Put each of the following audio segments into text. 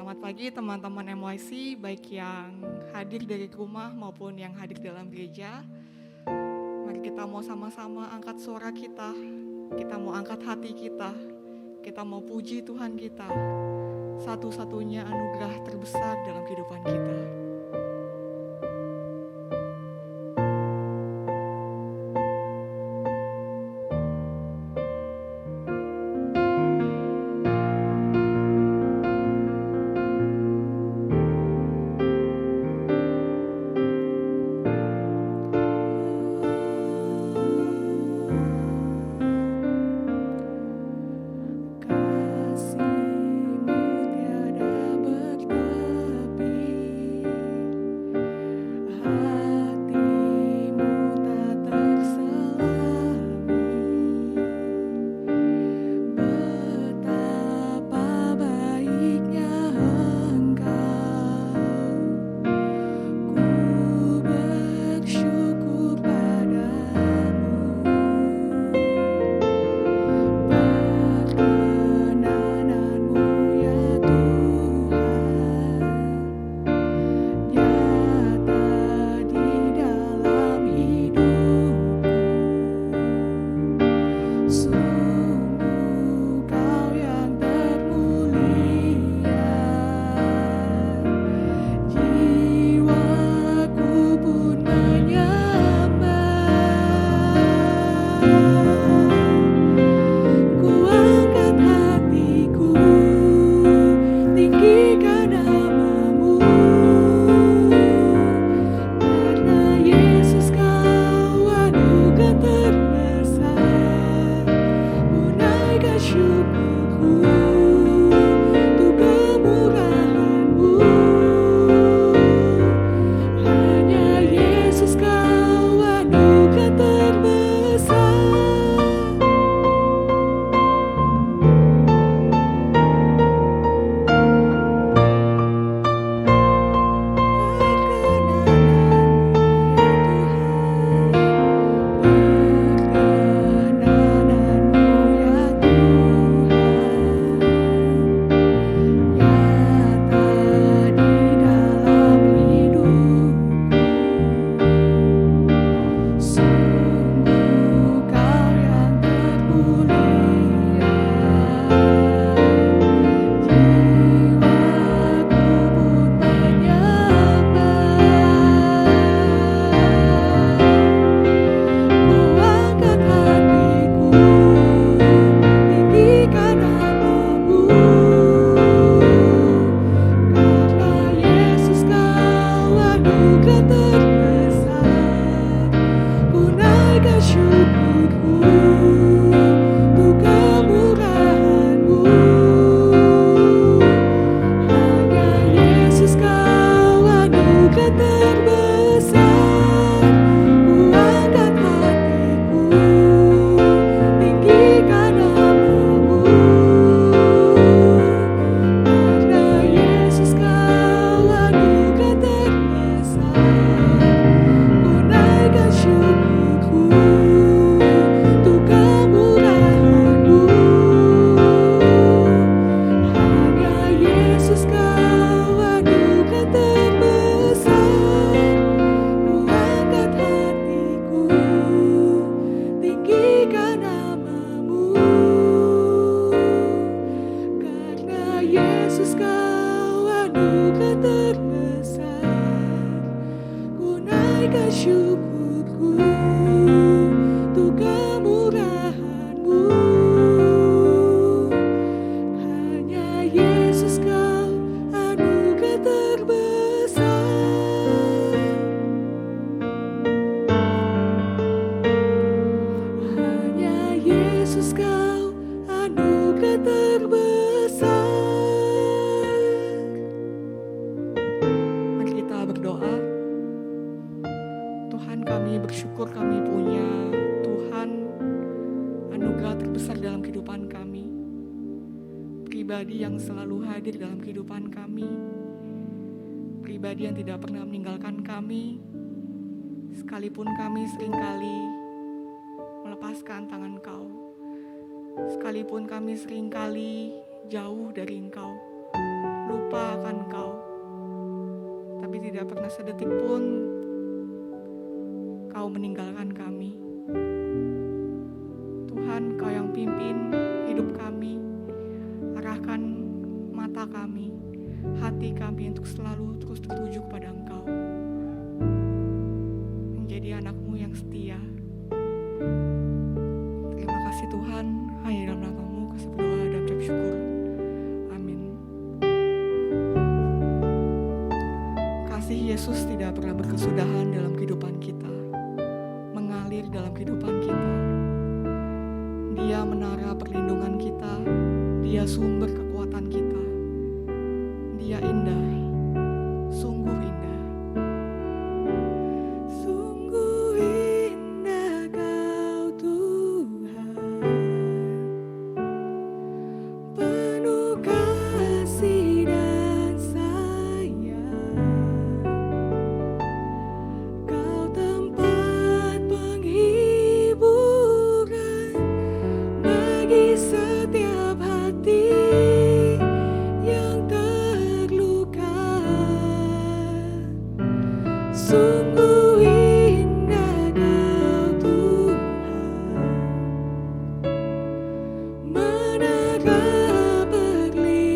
Selamat pagi teman-teman MYC, baik yang hadir dari rumah maupun yang hadir dalam gereja. Mari kita mau sama-sama angkat suara kita mau angkat hati kita mau puji Tuhan kita. Satu-satunya anugerah terbesar dalam kehidupan kita. Sekalipun kami seringkali melepaskan tangan Kau, sekalipun kami seringkali jauh dari Engkau, lupa akan Engkau, tapi tidak pernah sedetik pun Kau meninggalkan kami. Tuhan, Kau yang pimpin hidup kami, arahkan mata kami, hati kami untuk selalu terus tertuju kepada Engkau, menjadi anak-Mu yang setia. Terima kasih Tuhan, hanya dalam nama-Mu kasih berdoa dan ucap syukur. Amin. Kasih Yesus tidak pernah berkesudahan dalam kehidupan kita, mengalir dalam kehidupan kita. Dia menara perlindungan kita, Dia sumber kekuatan kita. Dia indah, sungguh indah. Sungguh indah Kau Tuhan, penuh kasih dan sayang. Kau tempat penghiburan bagi setiap hati yang terluka. Sungguh indah Kau Tuhan, menara perlindungan.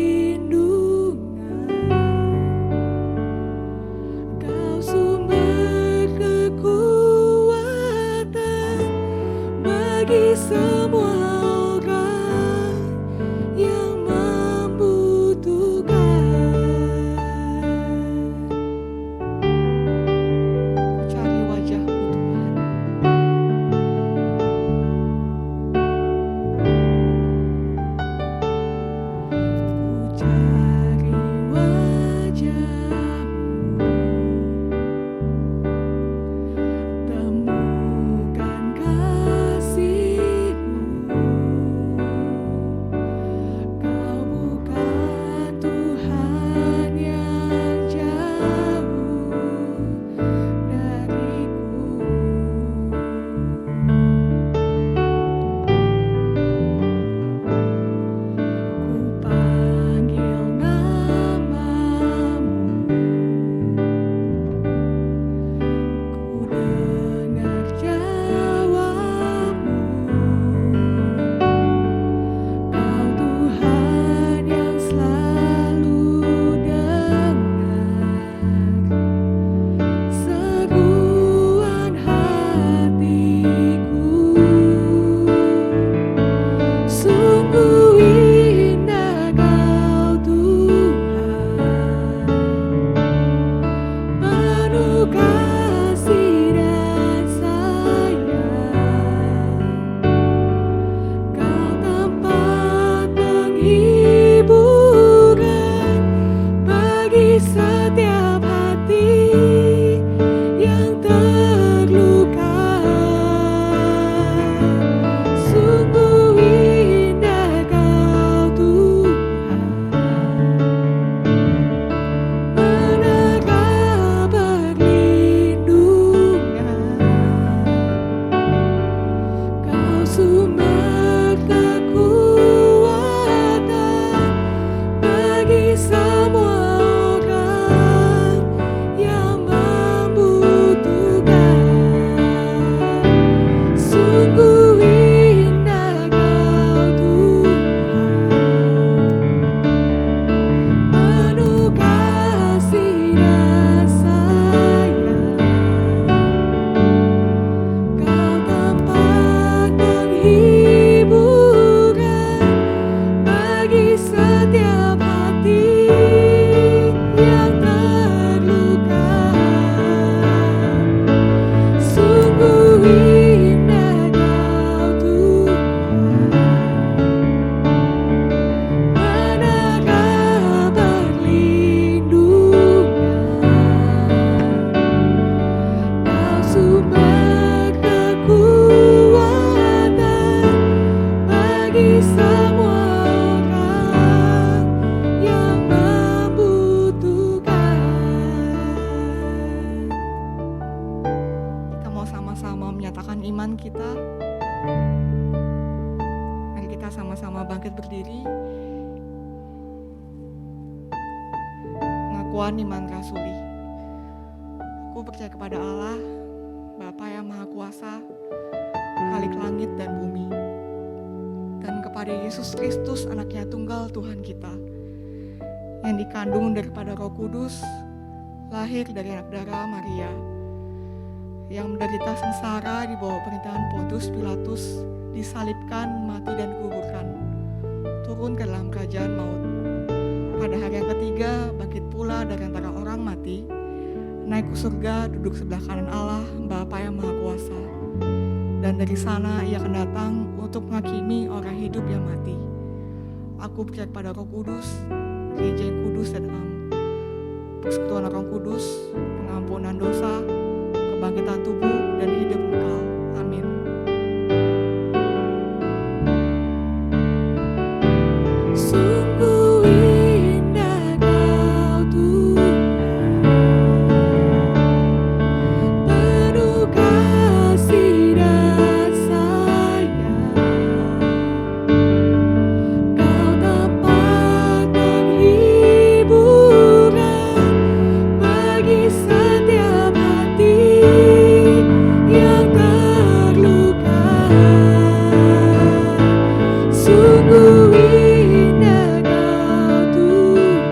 Kau sumber kekuatan bagi semua orang yang membutuhkan. Cari wajah-Mu Tuhan. Ku cari wajah-Mu, temukan kasih-Mu. Kau bukan Tuhan yang jauh dariku. Ku panggil nama-Mu, ku dengar jawab-Mu. Kau Tuhan yang selalu dengar seruan hatiku. Sungguh indah Kau Tuhan, penuh kasih dan sayang. Kau tempat penghiburan bagi setiap hati yang terluka. Sungguh indah Kau Tuhan, menara perlindungan. Kau sumber kekuatan bagi semua orang yang membutuhkan. Sungguh indah Kau Tuhan, penuh kasih dan sayang. Kau tempat penghiburan bagi setiap hati yang terluka. Sungguh indah Kau Tuhan, menara perlindungan. Kau sumber kekuatan bagi semua orang yang membutuhkan. Kita mau sama-sama menyatakan iman kita. Mari kita sama-sama bangkit berdiri. pengakuan iman rasuli. Aku percaya kepada Allah, Bapa yang Maha Kuasa, Khalik langit dan bumi, dan kepada Yesus Kristus, anaknya tunggal Tuhan kita, yang dikandung daripada Roh Kudus, lahir dari anak darah Maria, yang menderita sengsara di bawah pemerintahan Pontius Pilatus, disalibkan, mati dan dikuburkan, turun ke dalam kerajaan maut. Pada hari yang ketiga, bangkit pula dari antara orang mati, naik ke surga, duduk sebelah kanan Allah, Bapa yang Maha Kuasa. Dan dari sana ia akan datang untuk menghakimi orang hidup yang mati. Aku percaya pada Roh Kudus, gereja yang kudus dan am, persekutuan Roh Kudus, pengampunan dosa, kebangkitan tubuh, dan hidup kekal. Amin. Sungguh indah Kau Tuhan, penuh kasih dan sayang. Kau tempat penghiburan bagi setiap hati yang terluka. Sungguh indah Kau Tuhan,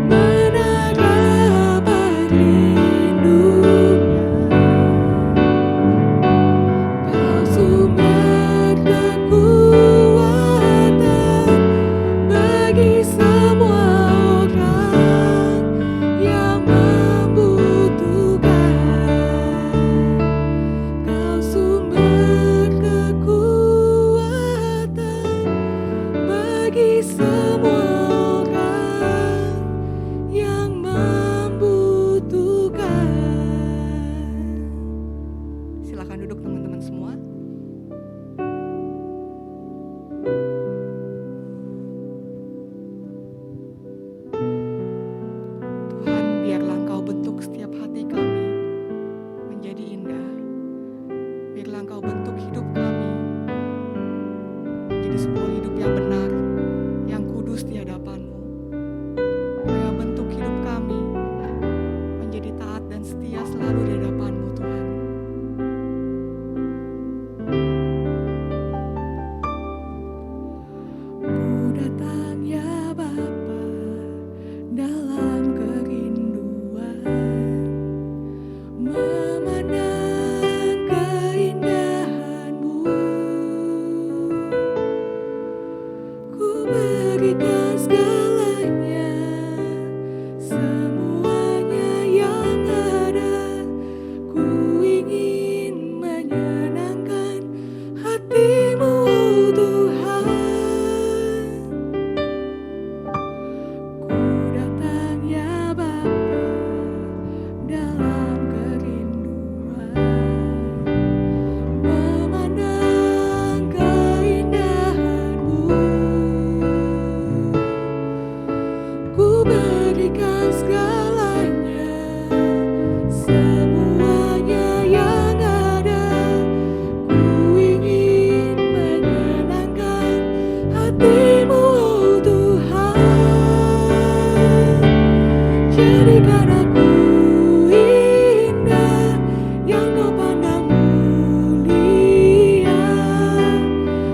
menara perlindungan. Kau sumber kekuatan bagi semua orang yang membutuhkan. Kau sumber kekuatan bagi semua orang yang membutuhkan. Silakan duduk teman-teman semua. Tuhan, biarlah Engkau bentuk setiap hati kami menjadi indah. Biarlah Engkau bentuk hidup kami menjadi sebuah hidup yang benar, yang kudus di hadapan-Mu. Biarlah bentuk hidup kami menjadi taat dan setia selalu di hadapan-Mu, Tuhan. Ku datang ya Bapa dalam kerinduan, memandang keindahan-Mu. Ku berikan segalanya, semuanya yang ada. Ku ingin menyenangkan hati-Mu, Tuhan. Ku datang ya Bapa dalam kerinduan, memandang keindahan-Mu. Ku berikan segalanya, semuanya yang ada. Ku ingin menyenangkan hati-Mu, Tuhan. Jadikan aku indah, yang Kau pandang mulia,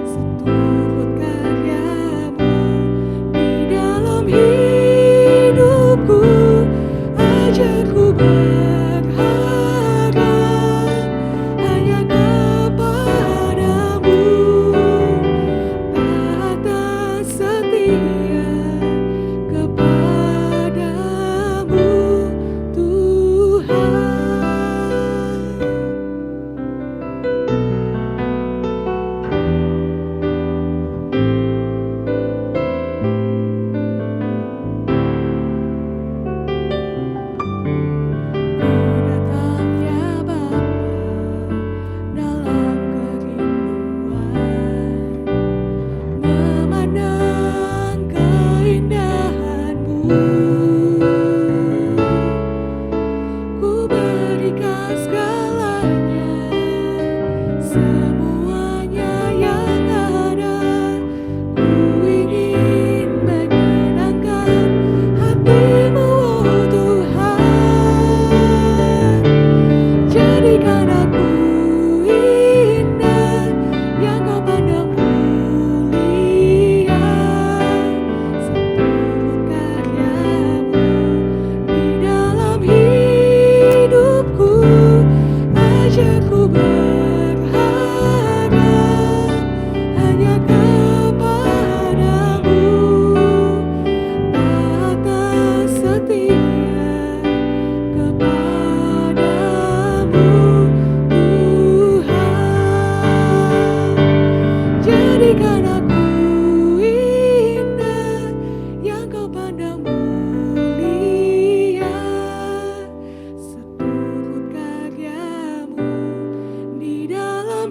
seturut karya-Mu di dalam hidupku. Ajarku berharap hanya kepadamu, taat dan setia kepadamu, Tuhan. Semuanya yang ada, ku ingin menyenangkan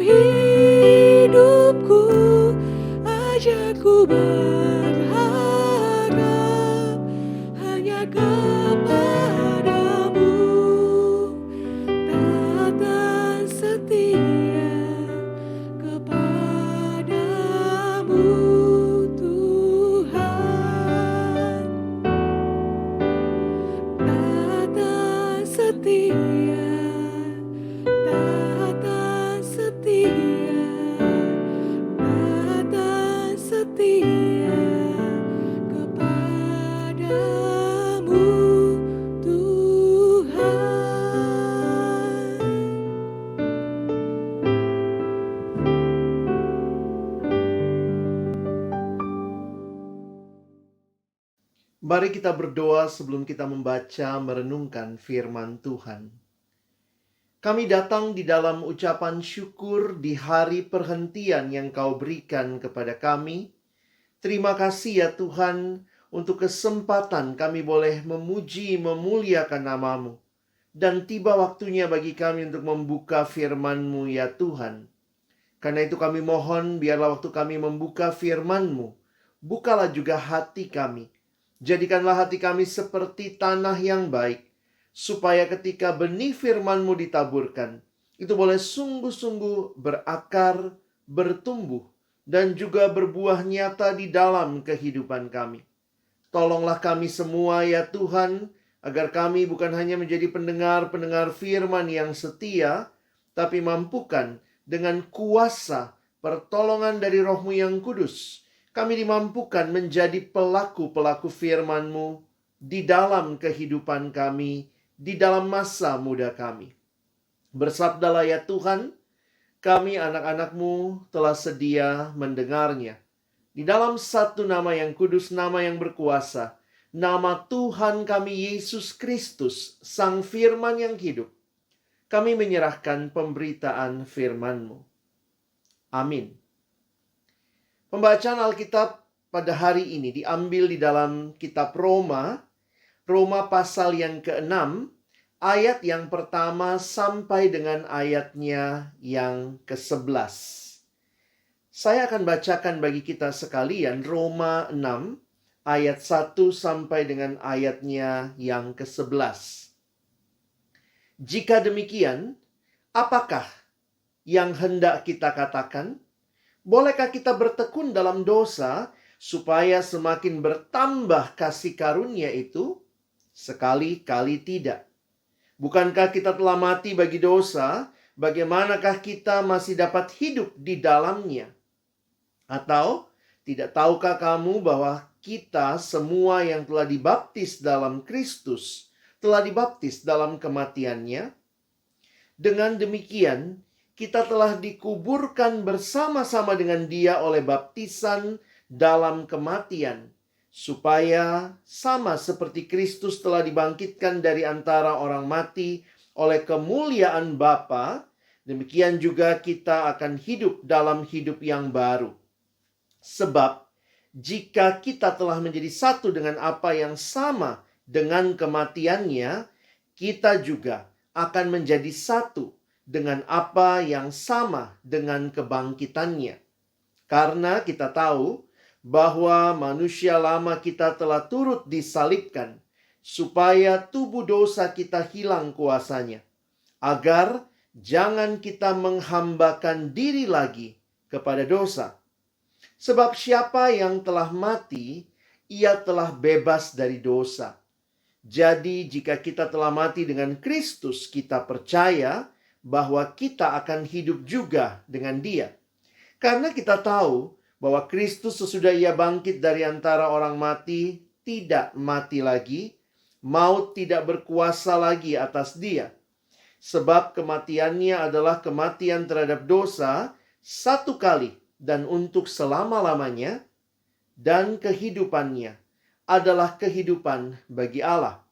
hidupku, ajarku berharap hanya kepadamu. Tata setia kepadamu, Tuhan. Tata setia, tata setia, tata setia kepadamu, Tuhan. Mari kita berdoa sebelum kita membaca merenungkan firman Tuhan. Kami datang di dalam ucapan syukur di hari perhentian yang Kau berikan kepada kami. Terima kasih ya Tuhan untuk kesempatan kami boleh memuji, memuliakan nama-Mu. Dan tiba waktunya bagi kami untuk membuka firman-Mu ya Tuhan. Karena itu kami mohon biarlah waktu kami membuka firman-Mu, bukalah juga hati kami. Jadikanlah hati kami seperti tanah yang baik, supaya ketika benih firman-Mu ditaburkan, itu boleh sungguh-sungguh berakar, bertumbuh, dan juga berbuah nyata di dalam kehidupan kami. Tolonglah kami semua ya Tuhan, agar kami bukan hanya menjadi pendengar-pendengar firman yang setia, tapi mampukan dengan kuasa pertolongan dari Roh-Mu yang kudus, kami dimampukan menjadi pelaku-pelaku firman-Mu di dalam kehidupan kami, di dalam masa muda kami. Bersabdalah ya Tuhan, kami anak-anak-Mu telah sedia mendengarnya. Di dalam satu nama yang kudus, nama yang berkuasa, nama Tuhan kami Yesus Kristus, Sang Firman yang hidup, kami menyerahkan pemberitaan firman-Mu. Amin. Pembacaan Alkitab pada hari ini diambil di dalam kitab Roma pasal yang ke-6, ayat yang pertama sampai dengan ayatnya yang ke-11. Saya akan bacakan bagi kita sekalian Roma 6, ayat 1 sampai dengan ayatnya yang ke-11. Jika demikian, apakah yang hendak kita katakan? Bolehkah kita bertekun dalam dosa supaya semakin bertambah kasih karunia itu? Sekali-kali tidak. Bukankah kita telah mati bagi dosa? Bagaimanakah kita masih dapat hidup di dalamnya? Atau tidak tahukah kamu bahwa kita semua yang telah dibaptis dalam Kristus telah dibaptis dalam kematiannya? Dengan demikian, kita telah dikuburkan bersama-sama dengan Dia oleh baptisan dalam kematian, supaya sama seperti Kristus telah dibangkitkan dari antara orang mati oleh kemuliaan Bapa, demikian juga kita akan hidup dalam hidup yang baru. Sebab jika kita telah menjadi satu dengan apa yang sama dengan kematiannya, kita juga akan menjadi satu dengan apa yang sama dengan kebangkitannya. Karena kita tahu bahwa manusia lama kita telah turut disalibkan, supaya tubuh dosa kita hilang kuasanya, agar jangan kita menghambakan diri lagi kepada dosa. Sebab siapa yang telah mati, ia telah bebas dari dosa. Jadi jika kita telah mati dengan Kristus, kita percaya bahwa kita akan hidup juga dengan Dia. Karena kita tahu bahwa Kristus sesudah Ia bangkit dari antara orang mati, tidak mati lagi, maut tidak berkuasa lagi atas Dia. Sebab kematiannya adalah kematian terhadap dosa satu kali dan untuk selama-lamanya, dan kehidupannya adalah kehidupan bagi Allah.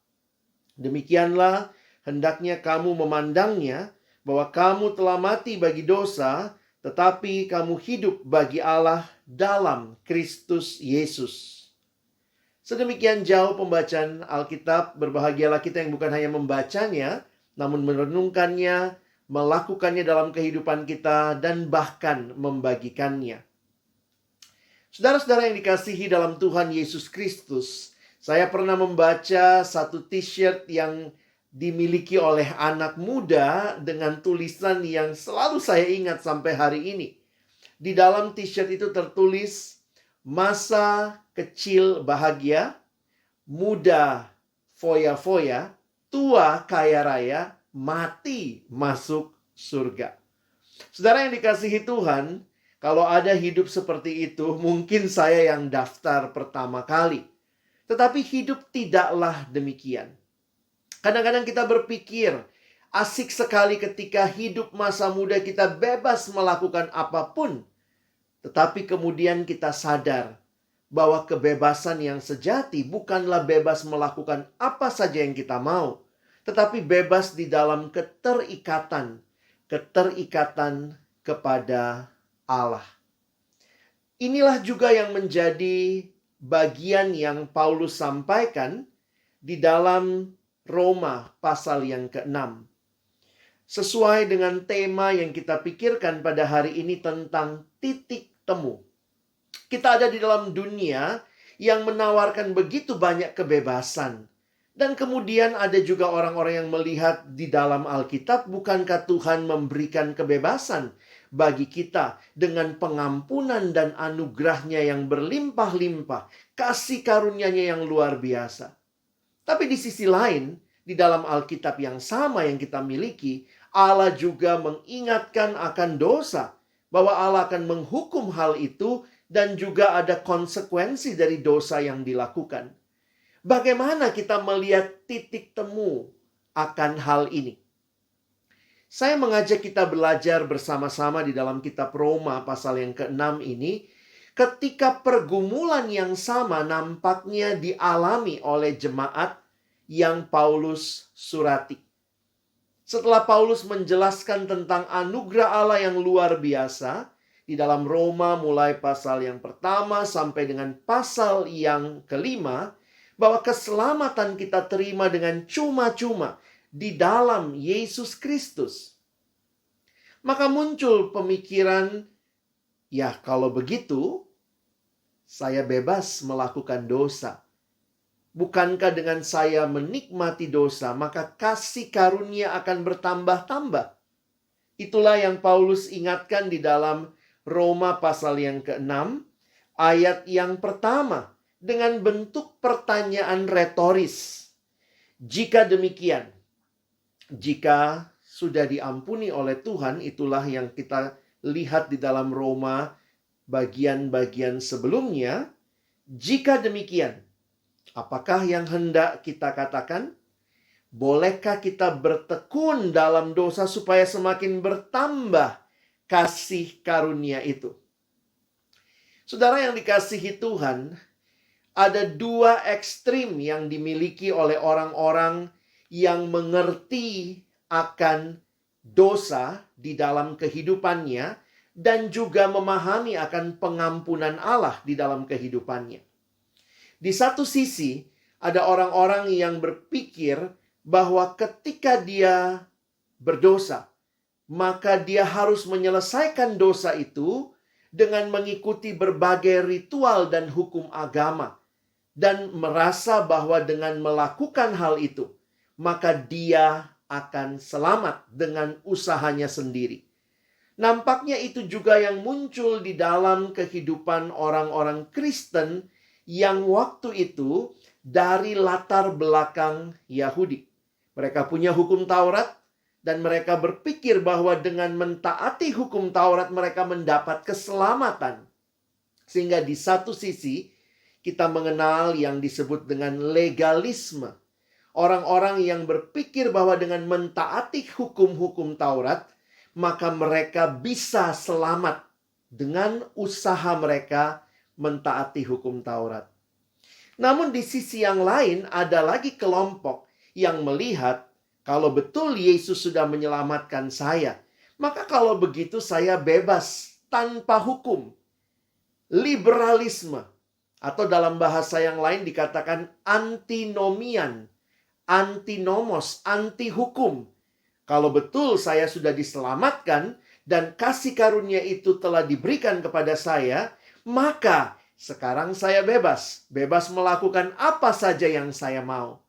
Demikianlah hendaknya kamu memandangnya, bahwa kamu telah mati bagi dosa, tetapi kamu hidup bagi Allah dalam Kristus Yesus. Sedemikian jauh pembacaan Alkitab. Berbahagialah kita yang bukan hanya membacanya, namun merenungkannya, melakukannya dalam kehidupan kita, dan bahkan membagikannya. Saudara-saudara yang dikasihi dalam Tuhan Yesus Kristus, saya pernah membaca satu t-shirt yang dimiliki oleh anak muda dengan tulisan yang selalu saya ingat sampai hari ini. Di dalam t-shirt itu tertulis, masa kecil bahagia, muda foya-foya, tua kaya raya, mati masuk surga. Saudara yang dikasihi Tuhan, kalau ada hidup seperti itu, mungkin saya yang daftar pertama kali. Tetapi hidup tidaklah demikian. Kadang-kadang kita berpikir, asik sekali ketika hidup masa muda kita bebas melakukan apapun. Tetapi kemudian kita sadar bahwa kebebasan yang sejati bukanlah bebas melakukan apa saja yang kita mau, tetapi bebas di dalam keterikatan kepada Allah. Inilah juga yang menjadi bagian yang Paulus sampaikan di dalam Roma pasal yang ke-6. Sesuai dengan tema yang kita pikirkan pada hari ini tentang titik temu. Kita ada di dalam dunia yang menawarkan begitu banyak kebebasan. Dan kemudian ada juga orang-orang yang melihat di dalam Alkitab, bukankah Tuhan memberikan kebebasan bagi kita dengan pengampunan dan anugerahnya yang berlimpah-limpah, kasih karunia-Nya yang luar biasa. Tapi di sisi lain, di dalam Alkitab yang sama yang kita miliki, Allah juga mengingatkan akan dosa, bahwa Allah akan menghukum hal itu dan juga ada konsekuensi dari dosa yang dilakukan. Bagaimana kita melihat titik temu akan hal ini? Saya mengajak kita belajar bersama-sama di dalam kitab Roma pasal yang ke-6 ini, ketika pergumulan yang sama nampaknya dialami oleh jemaat yang Paulus surati. Setelah Paulus menjelaskan tentang anugerah Allah yang luar biasa, di dalam Roma mulai pasal yang pertama sampai dengan pasal yang kelima, bahwa keselamatan kita terima dengan cuma-cuma di dalam Yesus Kristus. Maka muncul pemikiran, ya kalau begitu, saya bebas melakukan dosa. Bukankah dengan saya menikmati dosa, maka kasih karunia akan bertambah-tambah? Itulah yang Paulus ingatkan di dalam Roma pasal yang ke-6, ayat yang pertama, dengan bentuk pertanyaan retoris. Jika demikian, jika sudah diampuni oleh Tuhan, itulah yang kita lihat di dalam Roma bagian-bagian sebelumnya. Jika demikian, apakah yang hendak kita katakan? Bolehkah kita bertekun dalam dosa supaya semakin bertambah kasih karunia itu? Saudara yang dikasihi Tuhan, ada dua ekstrim yang dimiliki oleh orang-orang yang mengerti akan dosa di dalam kehidupannya dan juga memahami akan pengampunan Allah di dalam kehidupannya. Di satu sisi, ada orang-orang yang berpikir bahwa ketika dia berdosa, maka dia harus menyelesaikan dosa itu dengan mengikuti berbagai ritual dan hukum agama. Dan merasa bahwa dengan melakukan hal itu, maka dia akan selamat dengan usahanya sendiri. Nampaknya itu juga yang muncul di dalam kehidupan orang-orang Kristen yang waktu itu dari latar belakang Yahudi. Mereka punya hukum Taurat dan mereka berpikir bahwa dengan mentaati hukum Taurat mereka mendapat keselamatan. Sehingga di satu sisi kita mengenal yang disebut dengan legalisme. Orang-orang yang berpikir bahwa dengan mentaati hukum-hukum Taurat, maka mereka bisa selamat dengan usaha mereka mentaati hukum Taurat. Namun di sisi yang lain ada lagi kelompok yang melihat kalau betul Yesus sudah menyelamatkan saya, maka kalau begitu saya bebas tanpa hukum. Liberalisme. Atau dalam bahasa yang lain dikatakan antinomian, antinomos, anti hukum. Kalau betul saya sudah diselamatkan dan kasih karunia itu telah diberikan kepada saya, maka sekarang saya bebas. Bebas melakukan apa saja yang saya mau.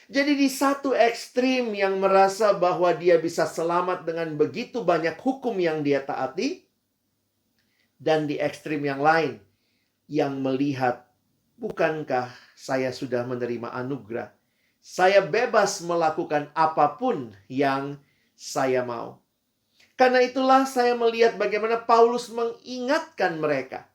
Jadi di satu ekstrim yang merasa bahwa dia bisa selamat dengan begitu banyak hukum yang dia taati, dan di ekstrim yang lain yang melihat, bukankah saya sudah menerima anugerah? Saya bebas melakukan apapun yang saya mau. Karena itulah saya melihat bagaimana Paulus mengingatkan mereka.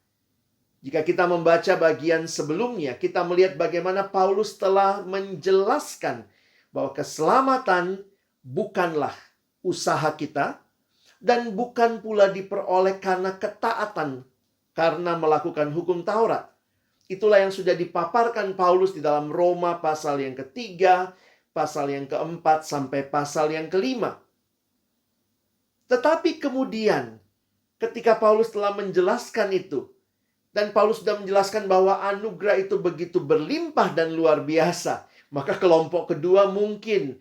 Jika kita membaca bagian sebelumnya, kita melihat bagaimana Paulus telah menjelaskan bahwa keselamatan bukanlah usaha kita dan bukan pula diperoleh karena ketaatan karena melakukan hukum Taurat. Itulah yang sudah dipaparkan Paulus di dalam Roma pasal yang ketiga, pasal yang keempat, sampai pasal yang kelima. Tetapi kemudian ketika Paulus telah menjelaskan itu, dan Paulus sudah menjelaskan bahwa anugerah itu begitu berlimpah dan luar biasa, maka kelompok kedua mungkin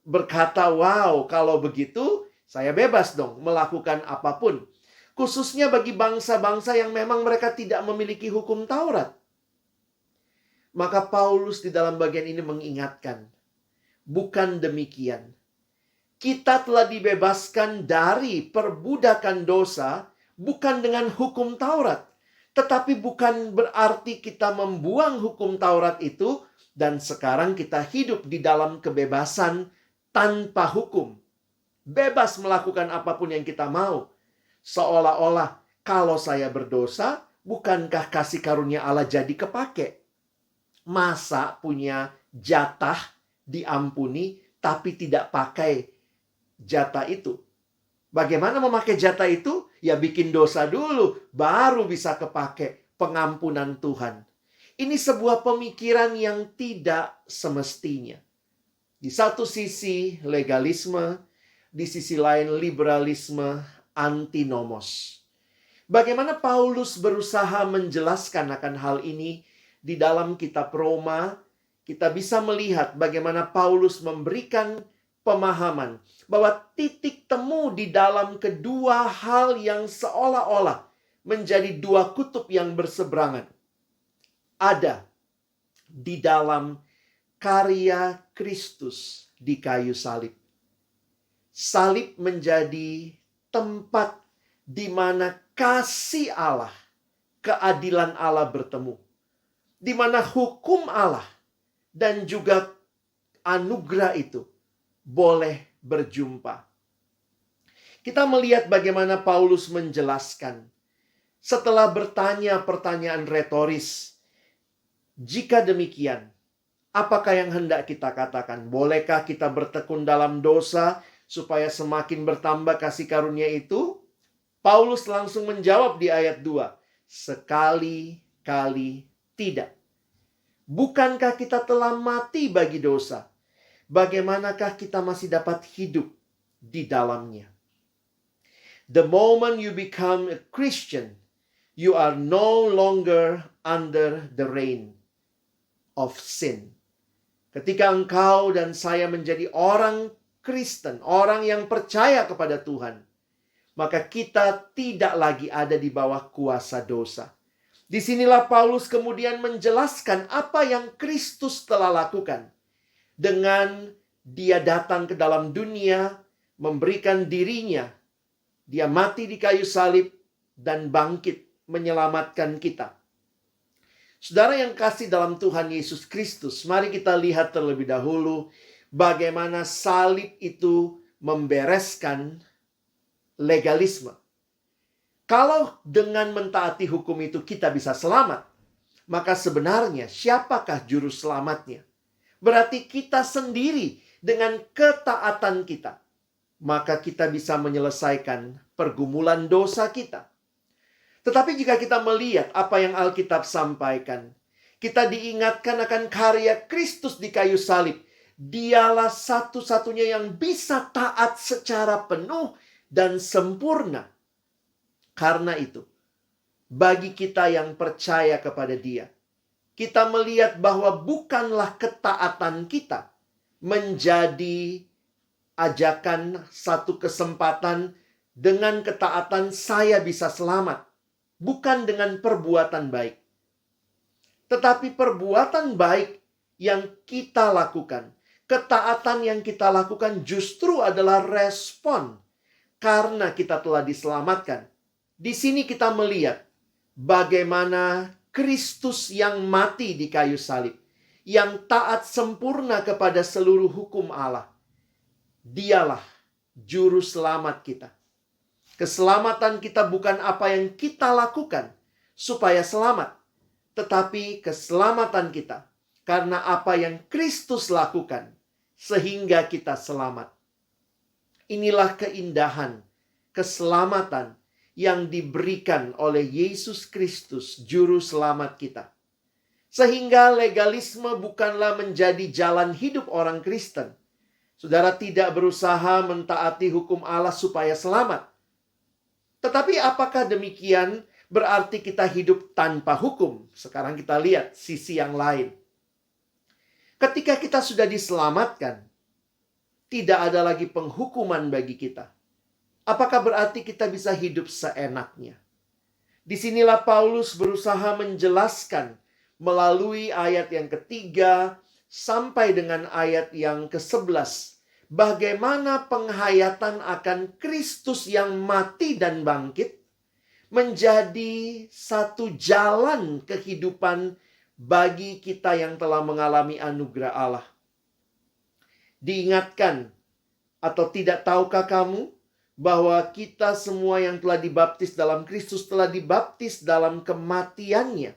berkata, wow, kalau begitu saya bebas dong melakukan apapun. Khususnya bagi bangsa-bangsa yang memang mereka tidak memiliki hukum Taurat. Maka Paulus di dalam bagian ini mengingatkan, bukan demikian. Kita telah dibebaskan dari perbudakan dosa bukan dengan hukum Taurat. Tetapi bukan berarti kita membuang hukum Taurat itu dan sekarang kita hidup di dalam kebebasan tanpa hukum. Bebas melakukan apapun yang kita mau. Seolah-olah kalau saya berdosa, bukankah kasih karunia Allah jadi kepake? Masa punya jatah diampuni tapi tidak pakai jatah itu? Bagaimana memakai jatah itu? Ya bikin dosa dulu, baru bisa kepake pengampunan Tuhan. Ini sebuah pemikiran yang tidak semestinya. Di satu sisi legalisme, di sisi lain liberalisme antinomos. Bagaimana Paulus berusaha menjelaskan akan hal ini di dalam kitab Roma, kita bisa melihat bagaimana Paulus memberikan pemahaman bahwa titik temu di dalam kedua hal yang seolah-olah menjadi dua kutub yang berseberangan ada di dalam karya Kristus di kayu salib. Salib menjadi tempat di mana kasih Allah, keadilan Allah bertemu. Di mana hukum Allah dan juga anugerah itu boleh berjumpa. Kita melihat bagaimana Paulus menjelaskan. Setelah bertanya pertanyaan retoris, jika demikian, apakah yang hendak kita katakan? Bolehkah kita bertekun dalam dosa supaya semakin bertambah kasih karunia itu? Paulus langsung menjawab di ayat 2. Sekali-kali tidak. Bukankah kita telah mati bagi dosa? Bagaimanakah kita masih dapat hidup di dalamnya? The moment you become a Christian, you are no longer under the reign of sin. Ketika engkau dan saya menjadi orang Kristen, orang yang percaya kepada Tuhan, maka kita tidak lagi ada di bawah kuasa dosa. Disinilah Paulus kemudian menjelaskan apa yang Kristus telah lakukan. Dengan dia datang ke dalam dunia, memberikan dirinya, dia mati di kayu salib dan bangkit menyelamatkan kita. Saudara yang kasih dalam Tuhan Yesus Kristus, mari kita lihat terlebih dahulu bagaimana salib itu membereskan legalisme. Kalau dengan mentaati hukum itu kita bisa selamat, maka sebenarnya siapakah juru selamatnya? Berarti kita sendiri dengan ketaatan kita, maka kita bisa menyelesaikan pergumulan dosa kita. Tetapi jika kita melihat apa yang Alkitab sampaikan, kita diingatkan akan karya Kristus di kayu salib. Dialah satu-satunya yang bisa taat secara penuh dan sempurna. Karena itu, bagi kita yang percaya kepada Dia, kita melihat bahwa bukanlah ketaatan kita menjadi ajakan, satu kesempatan dengan ketaatan saya bisa selamat. Bukan dengan perbuatan baik. Tetapi perbuatan baik yang kita lakukan, ketaatan yang kita lakukan justru adalah respon karena kita telah diselamatkan. Di sini kita melihat bagaimana Kristus yang mati di kayu salib, yang taat sempurna kepada seluruh hukum Allah. Dialah juru selamat kita. Keselamatan kita bukan apa yang kita lakukan supaya selamat, tetapi keselamatan kita karena apa yang Kristus lakukan sehingga kita selamat. Inilah keindahan keselamatan yang diberikan oleh Yesus Kristus, juru selamat kita. Sehingga legalisme bukanlah menjadi jalan hidup orang Kristen. Saudara tidak berusaha mentaati hukum Allah supaya selamat. Tetapi apakah demikian berarti kita hidup tanpa hukum? Sekarang kita lihat sisi yang lain. Ketika kita sudah diselamatkan, tidak ada lagi penghukuman bagi kita. Apakah berarti kita bisa hidup seenaknya? Disinilah Paulus berusaha menjelaskan melalui ayat yang ketiga sampai dengan ayat yang ke-11. Bagaimana penghayatan akan Kristus yang mati dan bangkit menjadi satu jalan kehidupan bagi kita yang telah mengalami anugerah Allah. Diingatkan atau tidak tahukah kamu bahwa kita semua yang telah dibaptis dalam Kristus telah dibaptis dalam kematiannya.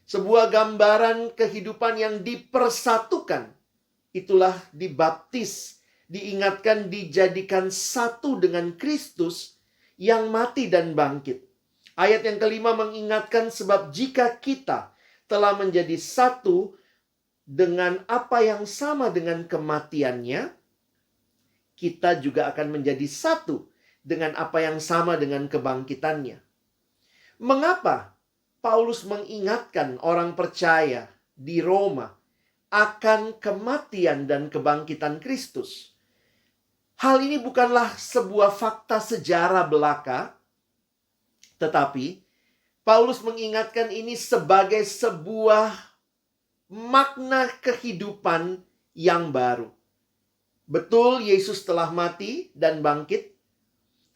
Sebuah gambaran kehidupan yang dipersatukan. Itulah dibaptis, diingatkan, dijadikan satu dengan Kristus yang mati dan bangkit. Ayat yang kelima mengingatkan sebab jika kita telah menjadi satu dengan apa yang sama dengan kematiannya, kita juga akan menjadi satu dengan apa yang sama dengan kebangkitannya. Mengapa Paulus mengingatkan orang percaya di Roma akan kematian dan kebangkitan Kristus? Hal ini bukanlah sebuah fakta sejarah belaka, tetapi Paulus mengingatkan ini sebagai sebuah makna kehidupan yang baru. Betul, Yesus telah mati dan bangkit,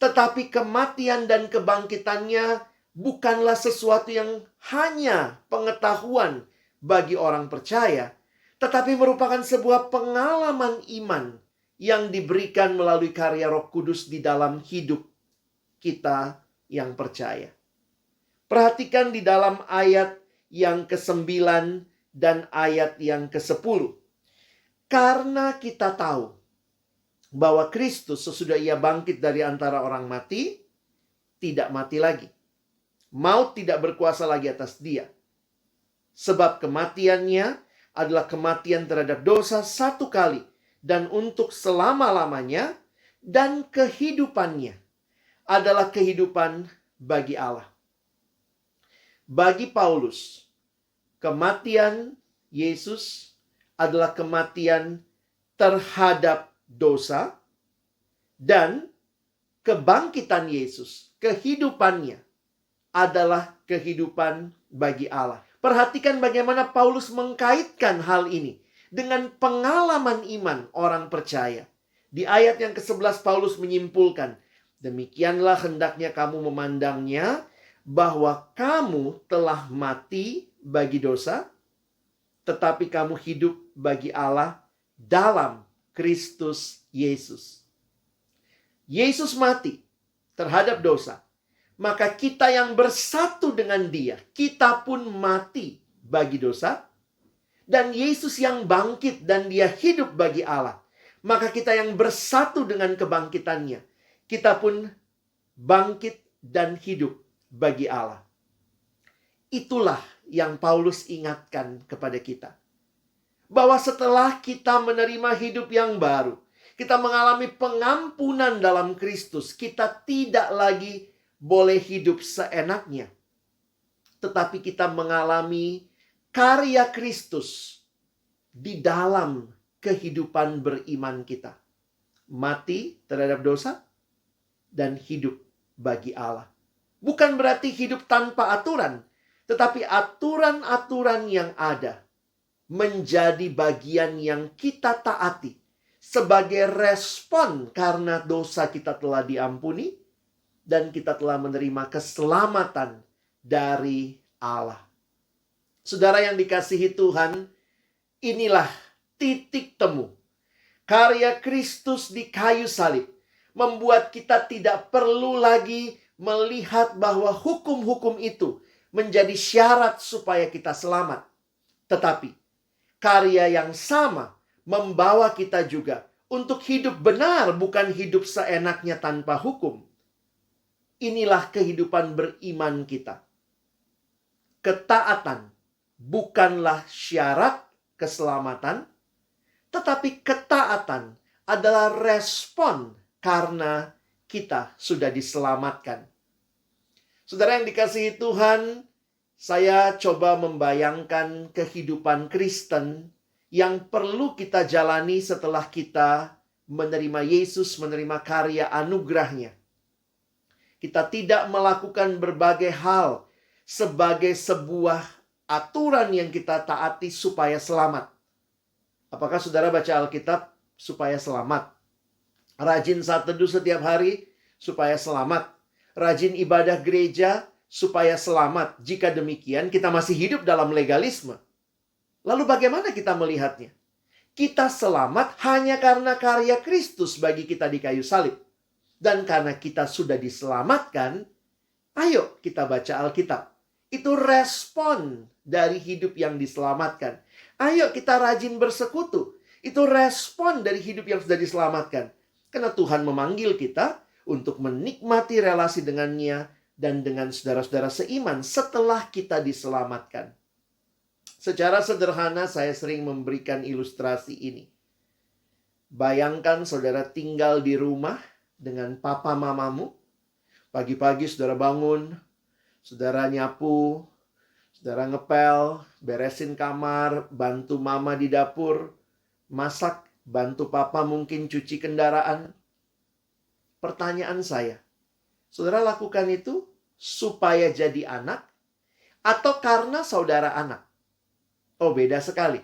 tetapi kematian dan kebangkitannya bukanlah sesuatu yang hanya pengetahuan bagi orang percaya, tetapi merupakan sebuah pengalaman iman yang diberikan melalui karya Roh Kudus di dalam hidup kita yang percaya. Perhatikan di dalam ayat yang ke-9 dan ayat yang ke-10. Karena kita tahu bahwa Kristus sesudah ia bangkit dari antara orang mati, tidak mati lagi. Maut tidak berkuasa lagi atas dia. Sebab kematiannya adalah kematian terhadap dosa satu kali dan untuk selama-lamanya, dan kehidupannya adalah kehidupan bagi Allah. Bagi Paulus, kematian Yesus adalah kematian terhadap dosa, dan kebangkitan Yesus, kehidupannya adalah kehidupan bagi Allah. Perhatikan bagaimana Paulus mengkaitkan hal ini dengan pengalaman iman orang percaya. Di ayat yang ke-11 Paulus menyimpulkan, demikianlah hendaknya kamu memandangnya, bahwa kamu telah mati bagi dosa, tetapi kamu hidup bagi Allah dalam Kristus Yesus. Yesus mati terhadap dosa, maka kita yang bersatu dengan dia, kita pun mati bagi dosa. Dan Yesus yang bangkit dan dia hidup bagi Allah, maka kita yang bersatu dengan kebangkitannya, kita pun bangkit dan hidup bagi Allah. Itulah yang Paulus ingatkan kepada kita. Bahwa setelah kita menerima hidup yang baru, kita mengalami pengampunan dalam Kristus, kita tidak lagi boleh hidup seenaknya. Tetapi kita mengalami karya Kristus di dalam kehidupan beriman kita. mati terhadap dosa, dan hidup bagi Allah. Bukan berarti hidup tanpa aturan, tetapi aturan-aturan yang ada menjadi bagian yang kita taati sebagai respon karena dosa kita telah diampuni dan kita telah menerima keselamatan dari Allah. Saudara yang dikasihi Tuhan, inilah titik temu. Karya Kristus di kayu salib membuat kita tidak perlu lagi melihat bahwa hukum-hukum itu menjadi syarat supaya kita selamat. Tetapi karya yang sama membawa kita juga untuk hidup benar, bukan hidup seenaknya tanpa hukum. Inilah kehidupan beriman kita. Ketaatan bukanlah syarat keselamatan, tetapi ketaatan adalah respon karena kita sudah diselamatkan. Saudara yang dikasihi Tuhan, saya coba membayangkan kehidupan Kristen yang perlu kita jalani setelah kita menerima Yesus, menerima karya anugerahnya. Kita tidak melakukan berbagai hal sebagai sebuah aturan yang kita taati supaya selamat. Apakah saudara baca Alkitab supaya selamat? Rajin saat teduh setiap hari supaya selamat. Rajin ibadah gereja supaya selamat. Jika demikian, kita masih hidup dalam legalisme. Lalu bagaimana kita melihatnya? Kita selamat hanya karena karya Kristus bagi kita di kayu salib. Dan karena kita sudah diselamatkan, ayo kita baca Alkitab. Itu respon dari hidup yang diselamatkan. Ayo kita rajin bersekutu. Itu respon dari hidup yang sudah diselamatkan. Karena Tuhan memanggil kita untuk menikmati relasi dengannya dan dengan saudara-saudara seiman setelah kita diselamatkan. Secara sederhana saya sering memberikan ilustrasi ini. Bayangkan saudara tinggal di rumah dengan papa mamamu. Pagi-pagi saudara bangun, saudara nyapu, saudara ngepel, beresin kamar, bantu mama di dapur, masak, bantu papa mungkin cuci kendaraan. Pertanyaan saya, saudara lakukan itu supaya jadi anak atau karena saudara anak? Oh, beda sekali.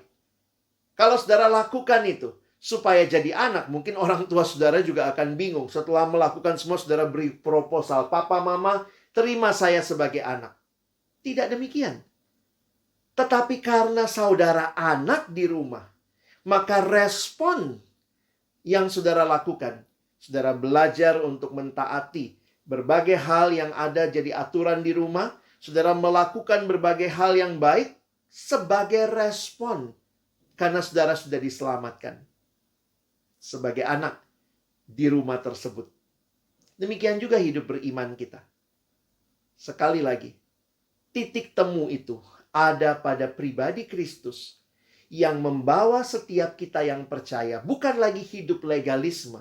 Kalau saudara lakukan itu supaya jadi anak, mungkin orang tua saudara juga akan bingung. Setelah melakukan semua, saudara beri proposal, papa mama terima saya sebagai anak. Tidak demikian. Tetapi karena saudara anak di rumah, maka respon yang saudara lakukan, saudara belajar untuk mentaati berbagai hal yang ada jadi aturan di rumah. Saudara melakukan berbagai hal yang baik sebagai respon karena saudara sudah diselamatkan sebagai anak di rumah tersebut. Demikian juga hidup beriman kita. Sekali lagi, titik temu itu ada pada pribadi Kristus yang membawa setiap kita yang percaya bukan lagi hidup legalisme,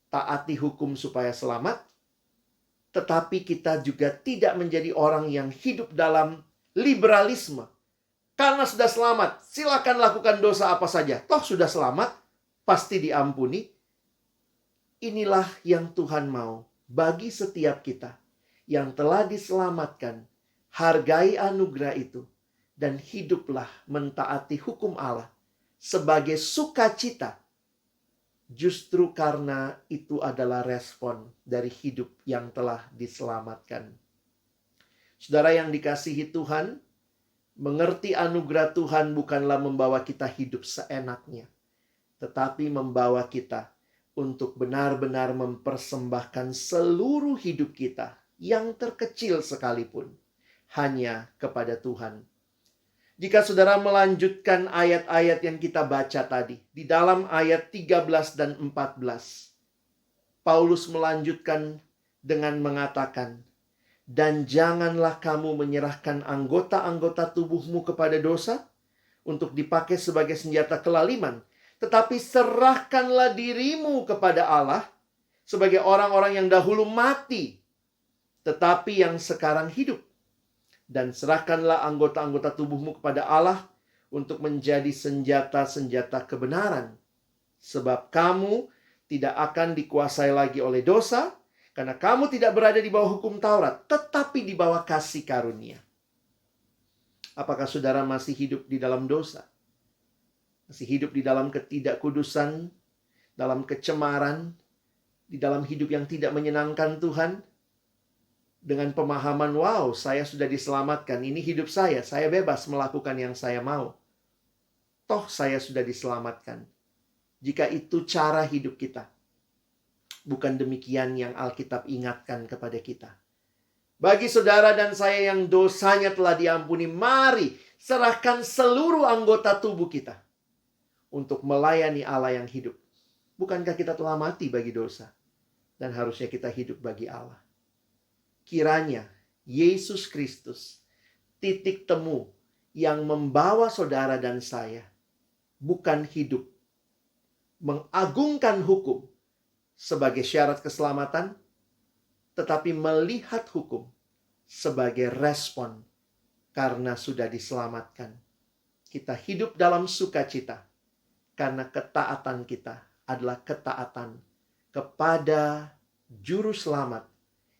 taati hukum supaya selamat, tetapi kita juga tidak menjadi orang yang hidup dalam liberalisme. Karena sudah selamat, silakan lakukan dosa apa saja. Toh sudah selamat, pasti diampuni. Inilah yang Tuhan mau bagi setiap kita yang telah diselamatkan. Hargai anugerah itu dan hiduplah mentaati hukum Allah sebagai sukacita. Justru karena itu adalah respon dari hidup yang telah diselamatkan. Saudara yang dikasihi Tuhan, mengerti anugerah Tuhan bukanlah membawa kita hidup seenaknya, tetapi membawa kita untuk benar-benar mempersembahkan seluruh hidup kita yang terkecil sekalipun hanya kepada Tuhan. Jika saudara melanjutkan ayat-ayat yang kita baca tadi, di dalam ayat 13 dan 14, Paulus melanjutkan dengan mengatakan, "Dan janganlah kamu menyerahkan anggota-anggota tubuhmu kepada dosa untuk dipakai sebagai senjata kelaliman, tetapi serahkanlah dirimu kepada Allah sebagai orang-orang yang dahulu mati, tetapi yang sekarang hidup. Dan serahkanlah anggota-anggota tubuhmu kepada Allah untuk menjadi senjata-senjata kebenaran. Sebab kamu tidak akan dikuasai lagi oleh dosa, karena kamu tidak berada di bawah hukum Taurat, tetapi di bawah kasih karunia. Apakah saudara masih hidup di dalam dosa? Masih hidup di dalam ketidakkudusan, dalam kecemaran, di dalam hidup yang tidak menyenangkan Tuhan? Dengan pemahaman, wow, saya sudah diselamatkan, ini hidup saya bebas melakukan yang saya mau. Toh saya sudah diselamatkan. Jika itu cara hidup kita, bukan demikian yang Alkitab ingatkan kepada kita. Bagi saudara dan saya yang dosanya telah diampuni, mari serahkan seluruh anggota tubuh kita untuk melayani Allah yang hidup. Bukankah kita telah mati bagi dosa? Dan harusnya kita hidup bagi Allah. Kiranya Yesus Kristus, titik temu yang membawa saudara dan saya, bukan hidup mengagungkan hukum sebagai syarat keselamatan, tetapi melihat hukum sebagai respon karena sudah diselamatkan. Kita hidup dalam sukacita karena ketaatan kita adalah ketaatan kepada Juru Selamat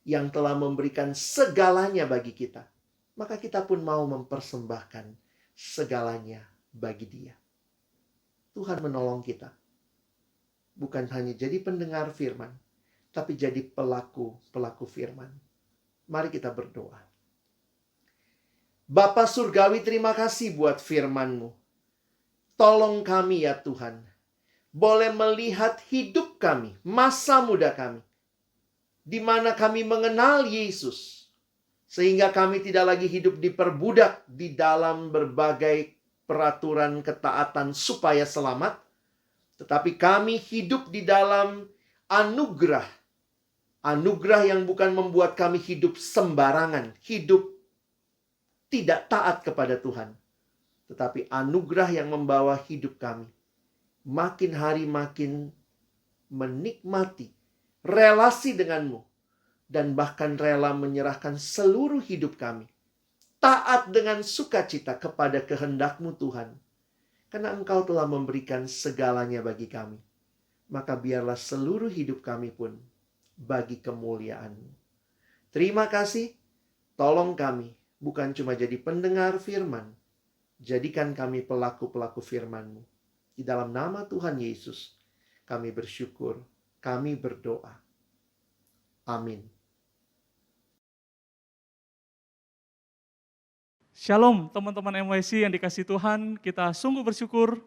yang telah memberikan segalanya bagi kita. Maka kita pun mau mempersembahkan segalanya bagi Dia. Tuhan menolong kita. Bukan hanya jadi pendengar firman, tapi jadi pelaku firman. Mari kita berdoa. Bapa Surgawi, terima kasih buat firman-Mu. Tolong kami ya Tuhan, boleh melihat hidup kami, masa muda kami, di mana kami mengenal Yesus, sehingga kami tidak lagi hidup diperbudak di dalam berbagai peraturan ketaatan supaya selamat, tetapi kami hidup di dalam anugerah. Anugerah yang bukan membuat kami hidup sembarangan, hidup tidak taat kepada Tuhan, tetapi anugerah yang membawa hidup kami makin hari makin menikmati relasi denganmu, dan bahkan rela menyerahkan seluruh hidup kami taat dengan sukacita kepada kehendak-Mu Tuhan, karena Engkau telah memberikan segalanya bagi kami. Maka biarlah seluruh hidup kami pun bagi kemuliaan-Mu. Terima kasih, tolong kami bukan cuma jadi pendengar firman, jadikan kami pelaku-pelaku firman-Mu. Di dalam nama Tuhan Yesus, kami bersyukur, kami berdoa. Amin. Shalom teman-teman MYC yang dikasihi Tuhan, kita sungguh bersyukur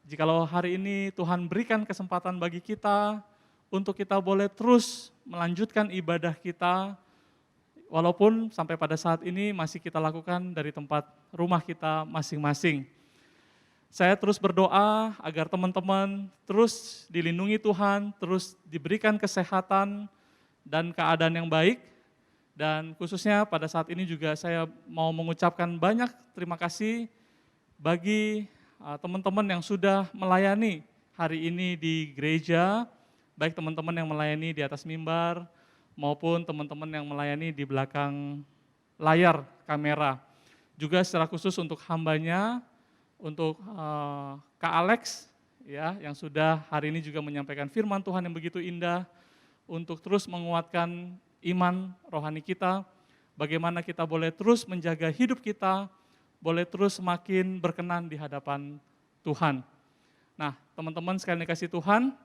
jikalau hari ini Tuhan berikan kesempatan bagi kita untuk kita boleh terus melanjutkan ibadah kita, walaupun sampai pada saat ini masih kita lakukan dari tempat rumah kita masing-masing. Saya terus berdoa agar teman-teman terus dilindungi Tuhan, terus diberikan kesehatan dan keadaan yang baik. Dan khususnya pada saat ini juga saya mau mengucapkan banyak terima kasih bagi teman-teman yang sudah melayani hari ini di gereja, baik teman-teman yang melayani di atas mimbar maupun teman-teman yang melayani di belakang layar kamera. Juga secara khusus untuk hambanya, untuk Kak Alex ya, yang sudah hari ini juga menyampaikan firman Tuhan yang begitu indah, untuk terus menguatkan iman rohani kita, bagaimana kita boleh terus menjaga hidup kita, boleh terus semakin berkenan di hadapan Tuhan. Nah, teman-teman sekalian dikasihi Tuhan,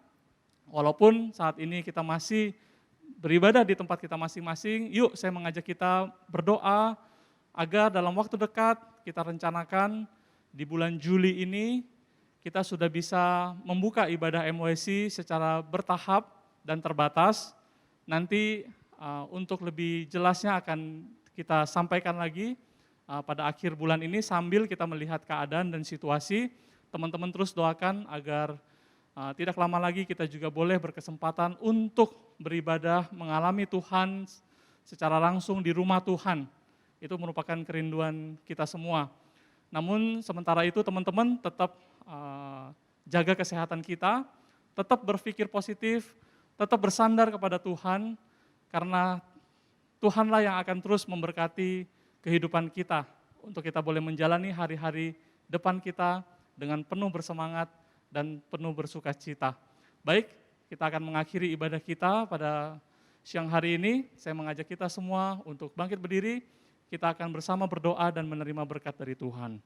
walaupun saat ini kita masih beribadah di tempat kita masing-masing, yuk saya mengajak kita berdoa agar dalam waktu dekat kita rencanakan di bulan Juli ini kita sudah bisa membuka ibadah MYC secara bertahap dan terbatas. Nanti untuk lebih jelasnya akan kita sampaikan lagi pada akhir bulan ini sambil kita melihat keadaan dan situasi. Teman-teman terus doakan agar tidak lama lagi kita juga boleh berkesempatan untuk beribadah, mengalami Tuhan secara langsung di rumah Tuhan. Itu merupakan kerinduan kita semua. Namun sementara itu teman-teman tetap jaga kesehatan kita, tetap berpikir positif, tetap bersandar kepada Tuhan, karena Tuhanlah yang akan terus memberkati kehidupan kita untuk kita boleh menjalani hari-hari depan kita dengan penuh bersemangat dan penuh bersukacita. Baik, kita akan mengakhiri ibadah kita pada siang hari ini. Saya mengajak kita semua untuk bangkit berdiri, kita akan bersama berdoa dan menerima berkat dari Tuhan.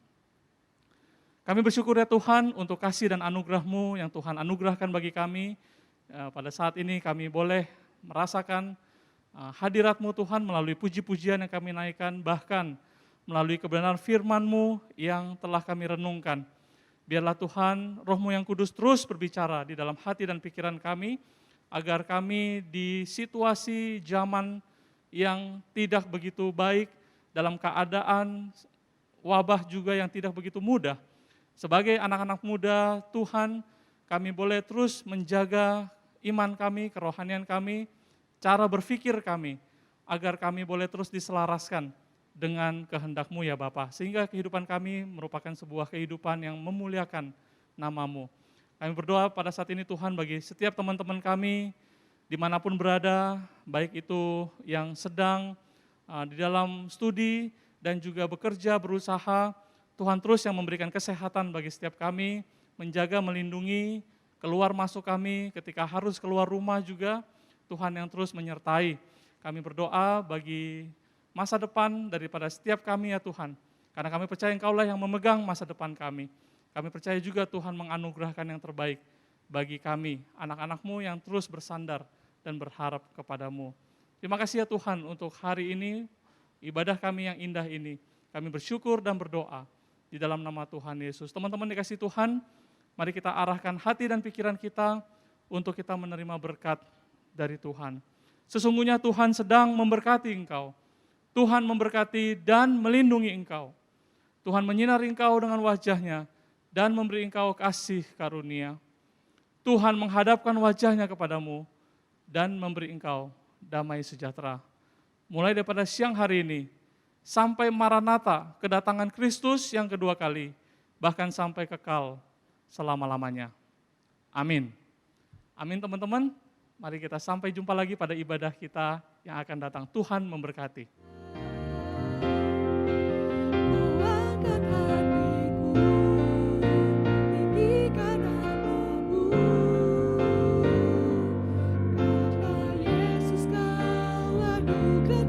Kami bersyukur ya Tuhan untuk kasih dan anugerah-Mu yang Tuhan anugerahkan bagi kami. Pada saat ini kami boleh merasakan hadirat-Mu Tuhan melalui puji-pujian yang kami naikkan, bahkan melalui kebenaran firman-Mu yang telah kami renungkan. Biarlah Tuhan, Roh-Mu yang kudus terus berbicara di dalam hati dan pikiran kami, agar kami di situasi zaman yang tidak begitu baik, dalam keadaan wabah juga yang tidak begitu mudah, sebagai anak-anak muda Tuhan, kami boleh terus menjaga iman kami, kerohanian kami, cara berpikir kami, agar kami boleh terus diselaraskan dengan kehendak-Mu ya Bapa, sehingga kehidupan kami merupakan sebuah kehidupan yang memuliakan nama-Mu. Kami berdoa pada saat ini Tuhan bagi setiap teman-teman kami, dimanapun berada, baik itu yang sedang di dalam studi dan juga bekerja, berusaha, Tuhan terus yang memberikan kesehatan bagi setiap kami, menjaga, melindungi, keluar masuk kami, ketika harus keluar rumah juga, Tuhan yang terus menyertai. Kami berdoa bagi masa depan daripada setiap kami ya Tuhan, karena kami percaya Engkau-lah yang memegang masa depan kami. Kami percaya juga Tuhan menganugerahkan yang terbaik bagi kami, anak-anak-Mu yang terus bersandar dan berharap kepada-Mu. Terima kasih ya Tuhan untuk hari ini, ibadah kami yang indah ini. Kami bersyukur dan berdoa di dalam nama Tuhan Yesus. Teman-teman dikasih Tuhan, mari kita arahkan hati dan pikiran kita untuk kita menerima berkat dari Tuhan. Sesungguhnya Tuhan sedang memberkati engkau. Tuhan memberkati dan melindungi engkau. Tuhan menyinari engkau dengan wajah-Nya dan memberi engkau kasih karunia. Tuhan menghadapkan wajah-Nya kepadamu dan memberi engkau damai sejahtera. Mulai daripada siang hari ini, sampai Maranatha, kedatangan Kristus yang kedua kali, bahkan sampai kekal selama-lamanya. Amin. Amin teman-teman, mari kita sampai jumpa lagi pada ibadah kita yang akan datang. Tuhan memberkati. Ku angkat hatiku tinggikan namamu, karena Yesus Kau anugerah